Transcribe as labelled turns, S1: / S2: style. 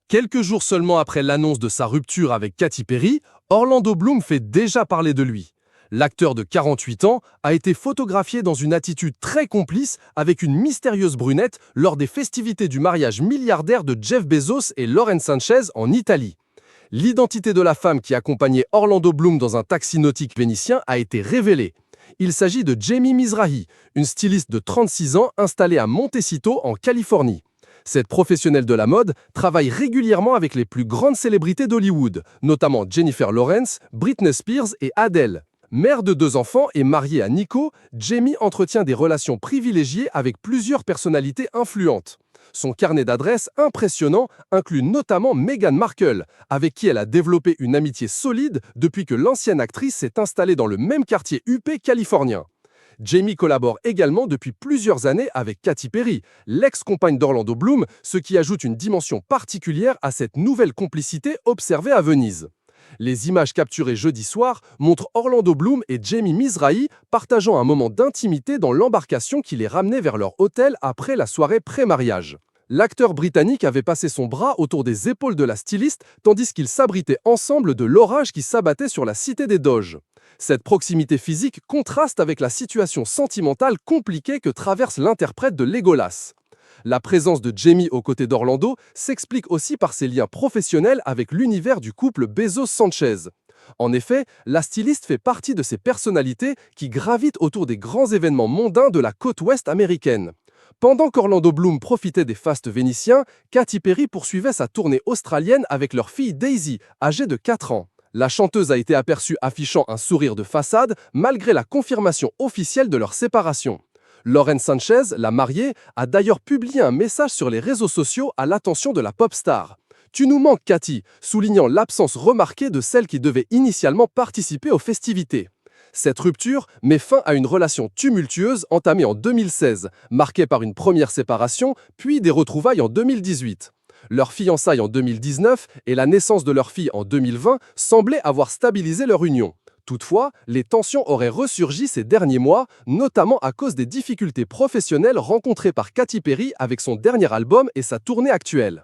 S1: Quelques jours seulement après l'annonce de sa rupture avec Katy Perry, Orlando Bloom fait déjà parler de lui. L'acteur de 48 ans a été photographié dans une attitude très complice avec une mystérieuse brunette lors des festivités du mariage milliardaire de Jeff Bezos et Lauren Sanchez en Italie. L'identité de la femme qui accompagnait Orlando Bloom dans un taxi nautique vénitien a été révélée. Il s'agit de Jamie Mizrahi, une styliste de 36 ans installée à Montecito en Californie. Cette professionnelle de la mode travaille régulièrement avec les plus grandes célébrités d'Hollywood, notamment Jennifer Lawrence, Britney Spears et Adele. Mère de 2 enfants et mariée à Nico, Jamie entretient des relations privilégiées avec plusieurs personnalités influentes. Son carnet d'adresses impressionnant inclut notamment Meghan Markle, avec qui elle a développé une amitié solide depuis que l'ancienne actrice s'est installée dans le même quartier huppé californien. Jamie collabore également depuis plusieurs années avec Katy Perry, l'ex-compagne d'Orlando Bloom, ce qui ajoute une dimension particulière à cette nouvelle complicité observée à Venise. Les images capturées jeudi soir montrent Orlando Bloom et Jamie Mizrahi partageant un moment d'intimité dans l'embarcation qui les ramenait vers leur hôtel après la soirée pré-mariage. L'acteur britannique avait passé son bras autour des épaules de la styliste tandis qu'ils s'abritaient ensemble de l'orage qui s'abattait sur la cité des Doges. Cette proximité physique contraste avec la situation sentimentale compliquée que traverse l'interprète de Legolas. La présence de Jamie aux côtés d'Orlando s'explique aussi par ses liens professionnels avec l'univers du couple Bezos-Sanchez. En effet, la styliste fait partie de ces personnalités qui gravitent autour des grands événements mondains de la côte ouest américaine. Pendant qu'Orlando Bloom profitait des fastes vénitiens, Katy Perry poursuivait sa tournée australienne avec leur fille Daisy, âgée de 4 ans. La chanteuse a été aperçue affichant un sourire de façade malgré la confirmation officielle de leur séparation. Lauren Sanchez, la mariée, a d'ailleurs publié un message sur les réseaux sociaux à l'attention de la pop star. « Tu nous manques, Katy », soulignant l'absence remarquée de celle qui devait initialement participer aux festivités. Cette rupture met fin à une relation tumultueuse entamée en 2016, marquée par une première séparation, puis des retrouvailles en 2018. Leur fiançailles en 2019 et la naissance de leur fille en 2020 semblaient avoir stabilisé leur union. Toutefois, les tensions auraient ressurgi ces derniers mois, notamment à cause des difficultés professionnelles rencontrées par Katy Perry avec son dernier album et sa tournée actuelle.